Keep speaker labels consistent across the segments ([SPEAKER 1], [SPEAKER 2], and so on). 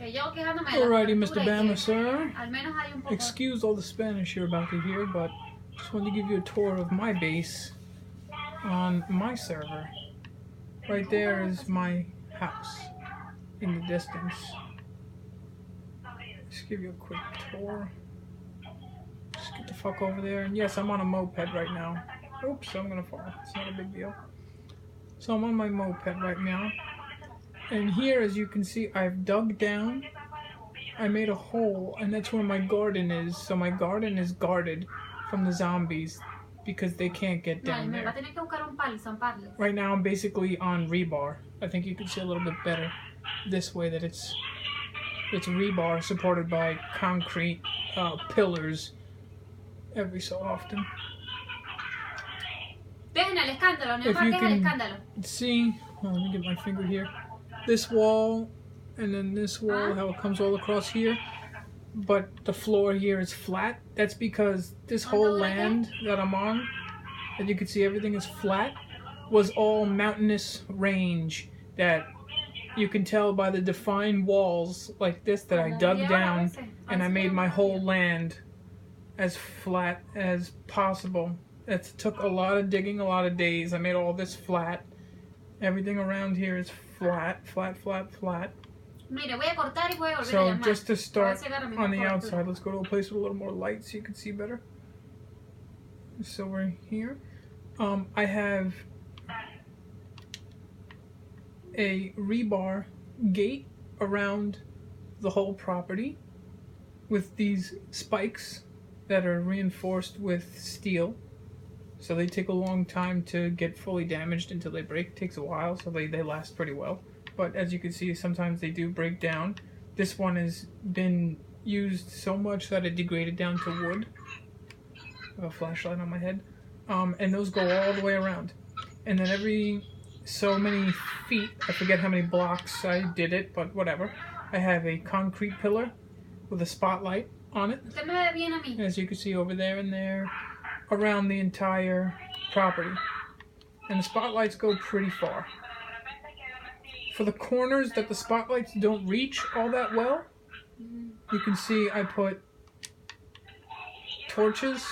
[SPEAKER 1] Alrighty, Mr. Bama, sir. Excuse all the Spanish you're about to hear, but just wanted to give you a tour of my base on my server. Right there is my house in the distance. Just give you a quick tour. Just get the fuck over there. And yes, I'm on a moped right now. Oops, I'm gonna fall. It's not a big deal. So I'm on my moped right now. And here, as you can see, I've dug down. I made a hole, and that's where my garden is. So my garden is guarded from the zombies because they can't get down there. Right now I'm basically on rebar. I think you can see a little bit better this way that it's rebar supported by concrete pillars every so often. If you can see, let me get my finger here. This wall and then this wall, how it comes all across here, but the floor here is flat. That's because this whole land that I'm on, as you can see everything is flat, was all mountainous range that you can tell by the defined walls like this that I dug down, and I made my whole land as flat as possible. It took a lot of digging, a lot of days. I made all this flat. Everything around here is flat, flat, flat, flat. So just to start on the outside, let's go to a place with a little more light so you can see better. So we're here. I have a rebar gate around the whole property with these spikes that are reinforced with steel. So they take a long time to get fully damaged until they break. It takes a while, so they last pretty well. But as you can see, sometimes they do break down. This one has been used so much that it degraded down to wood. I have a flashlight on my head. And those go all the way around. And then every so many feet, I forget how many blocks I did it, but whatever, I have a concrete pillar with a spotlight on it. As you can see over there and there, around the entire property. And the spotlights go pretty far. For the corners that the spotlights don't reach all that well, you can see I put torches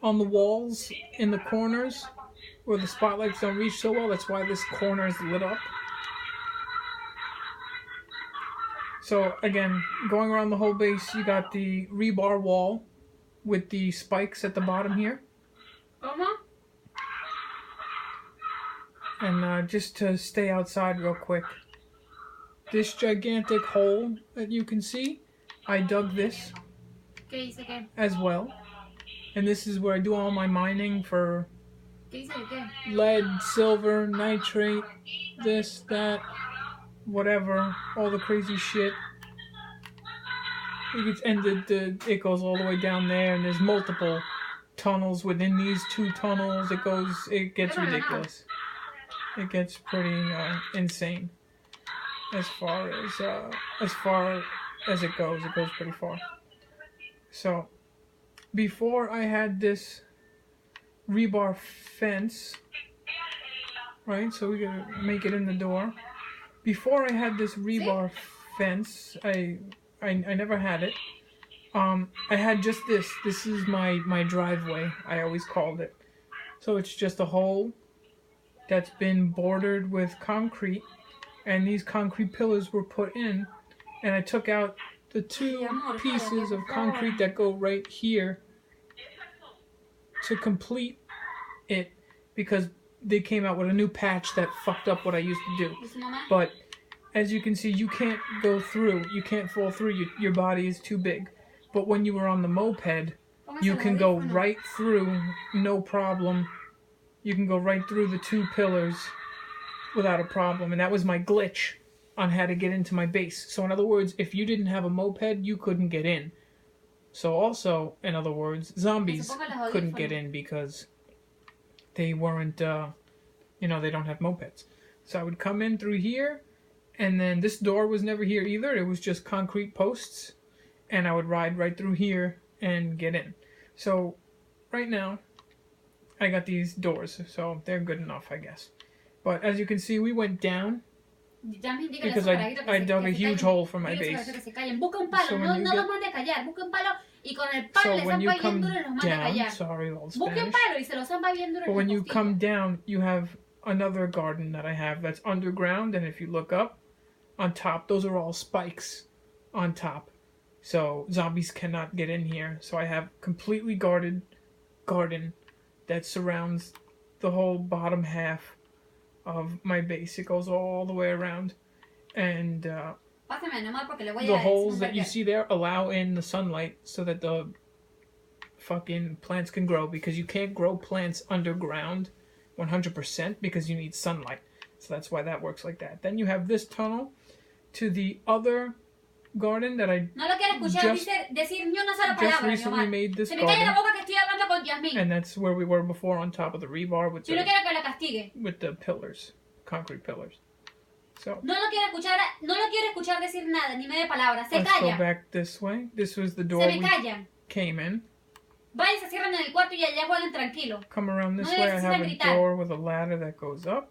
[SPEAKER 1] on the walls in the corners where the spotlights don't reach so well. That's why this corner is lit up. So again, going around the whole base, you got the rebar wall with the spikes at the bottom here. And just to stay outside real quick, this gigantic hole that you can see, I dug this as well. And this is where I do all my mining for lead, silver, nitrate, this, that, whatever, all the crazy shit. It goes all the way down there, and there's multiple tunnels within these two tunnels. It gets ridiculous. It gets pretty insane as far as it goes pretty far. So before I had this rebar fence, right? So we gotta make it in the door. Before I had this rebar fence, I never had it. I had just this. This is my driveway, I always called it. So it's just a hole that's been bordered with concrete, and these concrete pillars were put in, and I took out the two pieces of concrete that go right here to complete it, because they came out with a new patch that fucked up what I used to do. But as you can see, you can't go through, you can't fall through, your body is too big. But when you were on the moped, you can go right through, no problem. You can go right through the two pillars without a problem. And that was my glitch on how to get into my base. So in other words, if you didn't have a moped, you couldn't get in. So also, in other words, zombies couldn't get in because they weren't, they don't have mopeds. So I would come in through here, and then this door was never here either. It was just concrete posts, and I would ride right through here and get in. So right now, I got these doors, so they're good enough, I guess. But as you can see, we went down
[SPEAKER 2] Jasmine, dígale
[SPEAKER 1] because
[SPEAKER 2] a esos carajitos
[SPEAKER 1] I dug a huge hole for my
[SPEAKER 2] dígale a esos
[SPEAKER 1] base.
[SPEAKER 2] que se callen. Busca un palo,
[SPEAKER 1] So
[SPEAKER 2] no
[SPEAKER 1] when you
[SPEAKER 2] los
[SPEAKER 1] get-
[SPEAKER 2] mande a callar. Busca un palo y con el palo
[SPEAKER 1] So
[SPEAKER 2] les
[SPEAKER 1] when you
[SPEAKER 2] zampa bien
[SPEAKER 1] come
[SPEAKER 2] duro y los manda a
[SPEAKER 1] down,
[SPEAKER 2] callar.
[SPEAKER 1] sorry, all
[SPEAKER 2] Busque un
[SPEAKER 1] Spanish.
[SPEAKER 2] palo y se los zampa bien duro
[SPEAKER 1] But
[SPEAKER 2] en
[SPEAKER 1] when
[SPEAKER 2] la
[SPEAKER 1] you
[SPEAKER 2] costilla.
[SPEAKER 1] come down, you have another garden that I have that's underground, and if you look up on top, those are all spikes on top. So zombies cannot get in here. So I have completely guarded garden that surrounds the whole bottom half of my base. It goes all the way around. And
[SPEAKER 2] Pásame nomás porque le voy
[SPEAKER 1] the
[SPEAKER 2] a
[SPEAKER 1] holes
[SPEAKER 2] decir
[SPEAKER 1] that you
[SPEAKER 2] un
[SPEAKER 1] see there allow in the sunlight so that the fucking plants can grow, because you can't grow plants underground 100% because you need sunlight. So that's why that works like that. Then you have this tunnel to the other garden that I
[SPEAKER 2] No lo quiero escuchar
[SPEAKER 1] Just-
[SPEAKER 2] decir ni una sola
[SPEAKER 1] just
[SPEAKER 2] palabra,
[SPEAKER 1] recently
[SPEAKER 2] Neomar.
[SPEAKER 1] made this
[SPEAKER 2] Se me cae la
[SPEAKER 1] garden,
[SPEAKER 2] boca que estoy hablando con Yasmín.
[SPEAKER 1] and that's where we were before on top of the rebar with
[SPEAKER 2] Yo no
[SPEAKER 1] the,
[SPEAKER 2] quiero que la castigue.
[SPEAKER 1] with the pillars, concrete pillars. So
[SPEAKER 2] No lo quiero escuchar decir nada, ni media palabra. Se
[SPEAKER 1] let's go
[SPEAKER 2] calla.
[SPEAKER 1] back this way. This was the door
[SPEAKER 2] Se me
[SPEAKER 1] we
[SPEAKER 2] callan.
[SPEAKER 1] came in.
[SPEAKER 2] Vayan, se cierran en el cuarto y allá jueguen tranquilo.
[SPEAKER 1] Come around this
[SPEAKER 2] No
[SPEAKER 1] way. I
[SPEAKER 2] necesitan
[SPEAKER 1] have a
[SPEAKER 2] gritar.
[SPEAKER 1] door with a ladder that goes up.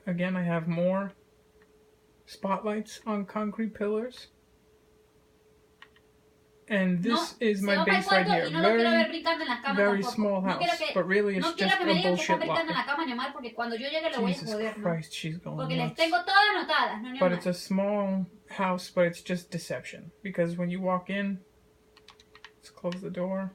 [SPEAKER 1] Again, I have more spotlights on concrete pillars. And this is
[SPEAKER 2] se
[SPEAKER 1] my
[SPEAKER 2] va para el
[SPEAKER 1] base right
[SPEAKER 2] cuarto
[SPEAKER 1] here.
[SPEAKER 2] y no lo quiero ver
[SPEAKER 1] Very,
[SPEAKER 2] brincando en las camas
[SPEAKER 1] very
[SPEAKER 2] tampoco.
[SPEAKER 1] small
[SPEAKER 2] No
[SPEAKER 1] house.
[SPEAKER 2] quiero que,
[SPEAKER 1] But really, it's
[SPEAKER 2] no quiero
[SPEAKER 1] just
[SPEAKER 2] que me
[SPEAKER 1] a
[SPEAKER 2] digan que están
[SPEAKER 1] bullshit
[SPEAKER 2] brincando en
[SPEAKER 1] locker.
[SPEAKER 2] la cama, Neomar, porque cuando yo llegue lo voy a
[SPEAKER 1] Jesus
[SPEAKER 2] joder, ¿no?
[SPEAKER 1] Christ, she's
[SPEAKER 2] Porque
[SPEAKER 1] going
[SPEAKER 2] les
[SPEAKER 1] nuts.
[SPEAKER 2] tengo todas anotadas, ¿no,
[SPEAKER 1] But
[SPEAKER 2] Neomar?
[SPEAKER 1] it's a small house, but it's just deception. Because when you walk in, let's close the door.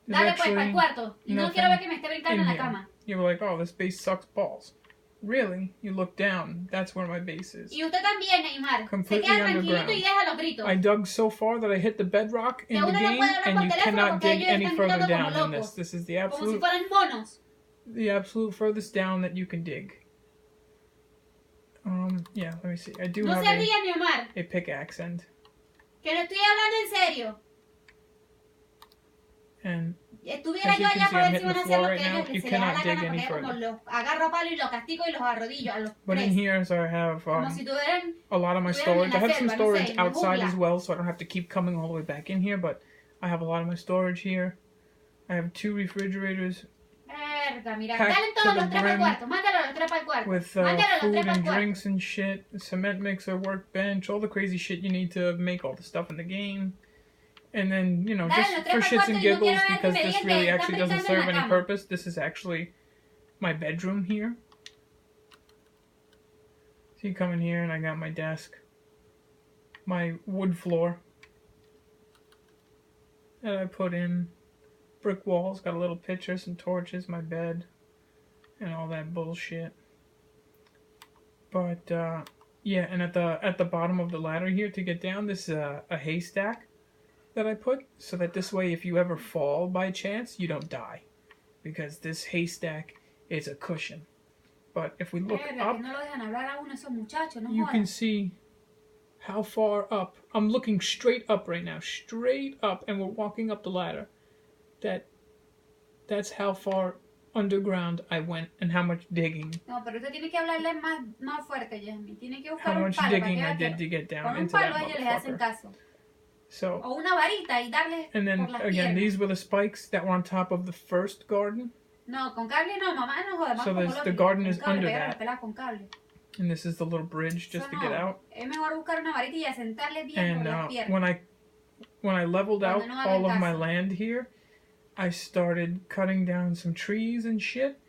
[SPEAKER 1] There's
[SPEAKER 2] Dale pues para el
[SPEAKER 1] actually
[SPEAKER 2] cuarto. Y no
[SPEAKER 1] nothing
[SPEAKER 2] quiero ver que me esté brincando
[SPEAKER 1] in
[SPEAKER 2] en la
[SPEAKER 1] here.
[SPEAKER 2] cama.
[SPEAKER 1] You were like, oh, this base sucks balls. Really? You look down. That's where my base is.
[SPEAKER 2] Y usted también, Neymar. Se
[SPEAKER 1] Completely
[SPEAKER 2] queda tranquilito
[SPEAKER 1] underground.
[SPEAKER 2] y deja los gritos.
[SPEAKER 1] I dug so far that I hit the bedrock in
[SPEAKER 2] Que
[SPEAKER 1] the
[SPEAKER 2] uno no
[SPEAKER 1] game,
[SPEAKER 2] puede hablar
[SPEAKER 1] and
[SPEAKER 2] por
[SPEAKER 1] you
[SPEAKER 2] teléfono
[SPEAKER 1] cannot
[SPEAKER 2] porque
[SPEAKER 1] dig
[SPEAKER 2] ellos
[SPEAKER 1] any
[SPEAKER 2] están
[SPEAKER 1] further
[SPEAKER 2] gritando
[SPEAKER 1] down
[SPEAKER 2] como
[SPEAKER 1] than this.
[SPEAKER 2] locos.
[SPEAKER 1] This is
[SPEAKER 2] Como si fueran monos.
[SPEAKER 1] the absolute furthest down that you can dig. Yeah, let me see. I do
[SPEAKER 2] No
[SPEAKER 1] have
[SPEAKER 2] se ría, Neymar.
[SPEAKER 1] a pickaxe end,
[SPEAKER 2] Que lo estoy hablando en serio.
[SPEAKER 1] and
[SPEAKER 2] Estuviera
[SPEAKER 1] As
[SPEAKER 2] yo
[SPEAKER 1] you can
[SPEAKER 2] allá
[SPEAKER 1] see,
[SPEAKER 2] para
[SPEAKER 1] I'm
[SPEAKER 2] ver si
[SPEAKER 1] hitting
[SPEAKER 2] van a
[SPEAKER 1] the
[SPEAKER 2] hacer
[SPEAKER 1] floor
[SPEAKER 2] lo
[SPEAKER 1] right
[SPEAKER 2] que
[SPEAKER 1] now.
[SPEAKER 2] ellos
[SPEAKER 1] You
[SPEAKER 2] les se les da
[SPEAKER 1] cannot
[SPEAKER 2] la
[SPEAKER 1] dig
[SPEAKER 2] gana,
[SPEAKER 1] any
[SPEAKER 2] porque yo como
[SPEAKER 1] further.
[SPEAKER 2] los agarro a palo y los castigo y los arrodillo a los
[SPEAKER 1] but in
[SPEAKER 2] tres.
[SPEAKER 1] here, so I have
[SPEAKER 2] Como si tuvieran...
[SPEAKER 1] a lot of my
[SPEAKER 2] Estuvieran en
[SPEAKER 1] storage.
[SPEAKER 2] la
[SPEAKER 1] I have some
[SPEAKER 2] selva, no sé,
[SPEAKER 1] storage
[SPEAKER 2] en la
[SPEAKER 1] outside
[SPEAKER 2] jungla.
[SPEAKER 1] as well, so I don't have to keep coming all the way back in here. But I have a lot of my storage here. I have 2 refrigerators
[SPEAKER 2] Verga, mira.
[SPEAKER 1] Packed
[SPEAKER 2] Dalen
[SPEAKER 1] to
[SPEAKER 2] todos
[SPEAKER 1] the
[SPEAKER 2] los tres para el
[SPEAKER 1] brim
[SPEAKER 2] cuarto. Mándalo a los tres para el cuarto.
[SPEAKER 1] with
[SPEAKER 2] Mándalo a los
[SPEAKER 1] food
[SPEAKER 2] tres para el
[SPEAKER 1] and
[SPEAKER 2] cuarto.
[SPEAKER 1] drinks and shit, a cement mixer, workbench, all the crazy shit you need to make all the stuff in the game. And then, you know,
[SPEAKER 2] Dale,
[SPEAKER 1] just
[SPEAKER 2] los
[SPEAKER 1] for
[SPEAKER 2] tres
[SPEAKER 1] shits
[SPEAKER 2] para
[SPEAKER 1] and
[SPEAKER 2] el cuarto y no
[SPEAKER 1] giggles,
[SPEAKER 2] quiero ver que
[SPEAKER 1] because
[SPEAKER 2] me
[SPEAKER 1] this
[SPEAKER 2] digan
[SPEAKER 1] really
[SPEAKER 2] que
[SPEAKER 1] actually
[SPEAKER 2] están
[SPEAKER 1] doesn't
[SPEAKER 2] brincando en
[SPEAKER 1] serve
[SPEAKER 2] la
[SPEAKER 1] any
[SPEAKER 2] cama.
[SPEAKER 1] purpose. This is actually my bedroom here. So you come in here and I got my desk, my wood floor that I put in, brick walls, got a little picture, some torches, my bed, and all that bullshit. But yeah, and at the bottom of the ladder here to get down, this is a haystack that I put, so that this way if you ever fall by chance, you don't die, because this haystack is a cushion. But if we look
[SPEAKER 2] Verga,
[SPEAKER 1] up,
[SPEAKER 2] que no lo dejan hablar a uno esos muchachos, no
[SPEAKER 1] you
[SPEAKER 2] jodan.
[SPEAKER 1] can see how far up. I'm looking straight up right now, straight up, and we're walking up the ladder. That's how far underground I went and how much digging,
[SPEAKER 2] No, pero usted tiene que hablarle más fuerte, Jasmine. Tiene que
[SPEAKER 1] how
[SPEAKER 2] buscar un
[SPEAKER 1] much
[SPEAKER 2] palo para
[SPEAKER 1] digging
[SPEAKER 2] que
[SPEAKER 1] I
[SPEAKER 2] vea
[SPEAKER 1] did
[SPEAKER 2] que
[SPEAKER 1] to get down
[SPEAKER 2] con un
[SPEAKER 1] into
[SPEAKER 2] palo
[SPEAKER 1] that
[SPEAKER 2] a ellos les hacen
[SPEAKER 1] motherfucker.
[SPEAKER 2] caso.
[SPEAKER 1] So,
[SPEAKER 2] O una varita y darle
[SPEAKER 1] and then
[SPEAKER 2] por las
[SPEAKER 1] again,
[SPEAKER 2] piernas.
[SPEAKER 1] these were the spikes that were on top of the first garden,
[SPEAKER 2] No, con cable no, mamá no joda. Más
[SPEAKER 1] So
[SPEAKER 2] como
[SPEAKER 1] there's-
[SPEAKER 2] el
[SPEAKER 1] the
[SPEAKER 2] otro,
[SPEAKER 1] garden
[SPEAKER 2] con
[SPEAKER 1] is
[SPEAKER 2] cable,
[SPEAKER 1] under
[SPEAKER 2] pegar a
[SPEAKER 1] that.
[SPEAKER 2] las peladas con cable.
[SPEAKER 1] and this is the little bridge just
[SPEAKER 2] Eso
[SPEAKER 1] to
[SPEAKER 2] no.
[SPEAKER 1] get out.
[SPEAKER 2] Es mejor buscar una varita y asentarle bien
[SPEAKER 1] And
[SPEAKER 2] por las piernas.
[SPEAKER 1] when I leveled out
[SPEAKER 2] Cuando no hagan
[SPEAKER 1] all of my
[SPEAKER 2] caso.
[SPEAKER 1] land here, I started cutting down some trees and shit.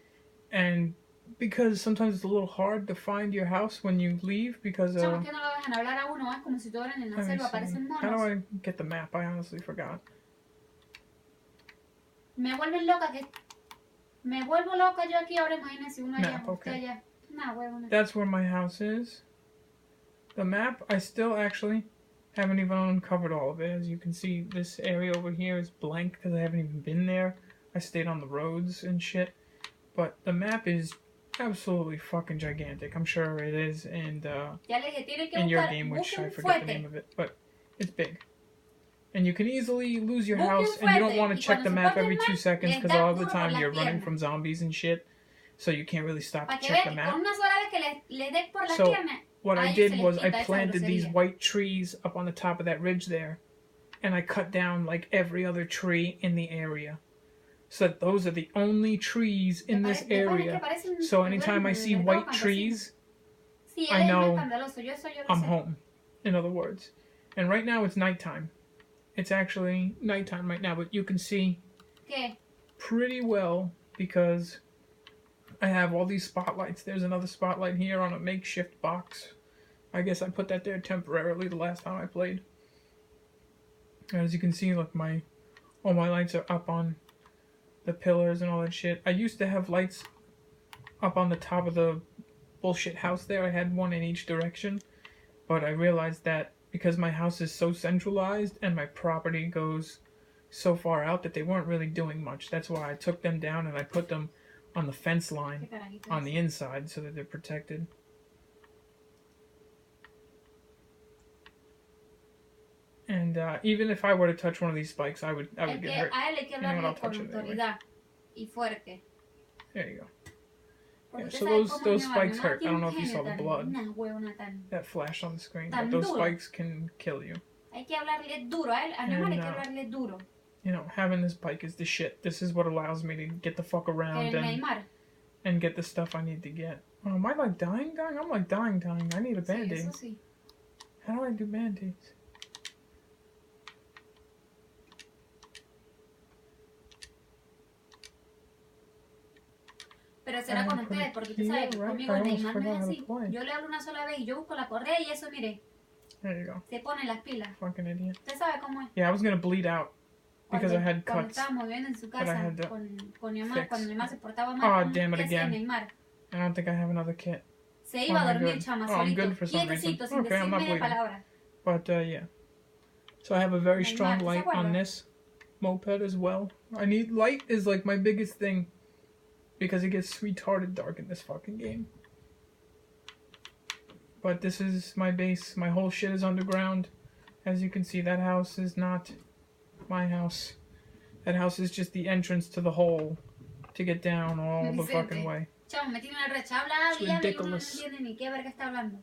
[SPEAKER 1] And because sometimes it's a little hard to find your house when you leave, because
[SPEAKER 2] Chamos que no lo dejan hablar a uno, es como si estuvieran en la
[SPEAKER 1] let me
[SPEAKER 2] selva,
[SPEAKER 1] see.
[SPEAKER 2] parecen
[SPEAKER 1] How do
[SPEAKER 2] monos.
[SPEAKER 1] I get the map? I honestly forgot.
[SPEAKER 2] Me vuelven loca que... Me vuelvo loca yo aquí, ahora imagínense uno allá,
[SPEAKER 1] Map,
[SPEAKER 2] usted
[SPEAKER 1] okay.
[SPEAKER 2] allá. Nah, huevona.
[SPEAKER 1] That's where my house is. The map, I still actually haven't even uncovered all of it. As you can see, this area over here is blank because I haven't even been there. I stayed on the roads and shit. But the map is absolutely fucking gigantic. I'm sure it is, and
[SPEAKER 2] Ya le dije, tiene que
[SPEAKER 1] in your
[SPEAKER 2] buscar,
[SPEAKER 1] game, which
[SPEAKER 2] busque
[SPEAKER 1] I
[SPEAKER 2] un
[SPEAKER 1] forget the name
[SPEAKER 2] fuerte.
[SPEAKER 1] of it, but it's big. And you can easily lose your
[SPEAKER 2] Busque un
[SPEAKER 1] house, and you don't
[SPEAKER 2] fuerte,
[SPEAKER 1] want
[SPEAKER 2] y
[SPEAKER 1] to check
[SPEAKER 2] cuando
[SPEAKER 1] the
[SPEAKER 2] se
[SPEAKER 1] map
[SPEAKER 2] porten
[SPEAKER 1] every
[SPEAKER 2] mal,
[SPEAKER 1] 2 seconds
[SPEAKER 2] les
[SPEAKER 1] because
[SPEAKER 2] da
[SPEAKER 1] all the
[SPEAKER 2] duro por
[SPEAKER 1] time
[SPEAKER 2] las
[SPEAKER 1] you're running
[SPEAKER 2] piernas.
[SPEAKER 1] from zombies and shit. So you can't really stop to
[SPEAKER 2] Para que
[SPEAKER 1] check
[SPEAKER 2] vean
[SPEAKER 1] the
[SPEAKER 2] que con
[SPEAKER 1] map.
[SPEAKER 2] una sola vez que le dé por las
[SPEAKER 1] So,
[SPEAKER 2] piernas,
[SPEAKER 1] What
[SPEAKER 2] a
[SPEAKER 1] I
[SPEAKER 2] ellos
[SPEAKER 1] did
[SPEAKER 2] se les
[SPEAKER 1] was I
[SPEAKER 2] quita esa
[SPEAKER 1] planted these
[SPEAKER 2] grosería.
[SPEAKER 1] white trees up on the top of that ridge there, and I cut down like every other tree in the area. so that those are the only trees in this area. So anytime I see white trees, I know I'm home, in other words. And right now it's nighttime. It's actually nighttime right now, but you can see pretty well because I have all these spotlights. There's another spotlight here on a makeshift box. I guess I put that there temporarily the last time I played. And as you can see, look, all my lights are up on the pillars and all that shit. I used to have lights up on the top of the bullshit house there. I had one in each direction. But I realized that because my house is so centralized and my property goes so far out that they weren't really doing much. That's why I took them down and I put them on the fence line on the inside so that they're protected. And even if I were to touch one of these spikes, I would get hurt. You know what, I'll touch it anyway. There you go. Yeah, so those spikes hurt. I don't know if you saw the blood that flashed on the screen, but those spikes can kill you. And, you know, having this bike is the shit. This is what allows me to get the fuck around and get the stuff I need to get. Oh, am I like dying? I'm like dying. I need a band-aid. How do I do band-aids?
[SPEAKER 2] Pero será con ustedes, porque tú sabes que conmigo el Neymar no es así. Yo le hablo una sola vez y yo busco la correa y eso, mire.
[SPEAKER 1] There you go.
[SPEAKER 2] Se pone las pilas.
[SPEAKER 1] Fucking idiot.
[SPEAKER 2] ¿Usted sabe cómo es?
[SPEAKER 1] Yeah, I was gonna bleed out because I had cuts.
[SPEAKER 2] Cuando estábamos viviendo en su casa con Neymar, cuando Neymar se portaba mal.
[SPEAKER 1] Oh, damn it again. I don't think I have another kit.
[SPEAKER 2] Se iba a dormir, chama, solito,
[SPEAKER 1] quietecito,
[SPEAKER 2] sin decir media palabra.
[SPEAKER 1] But, yeah. So I have a very strong light on this moped as well. Light is like my biggest thing. Because it gets retarded dark in this fucking game. But this is my base. My whole shit is underground. As you can see, that house is not my house. That house is just the entrance to the hole to get down all the fucking way.
[SPEAKER 2] Chamo, me tiene una recha. Habla y uno no entiende ni qué verga está hablando.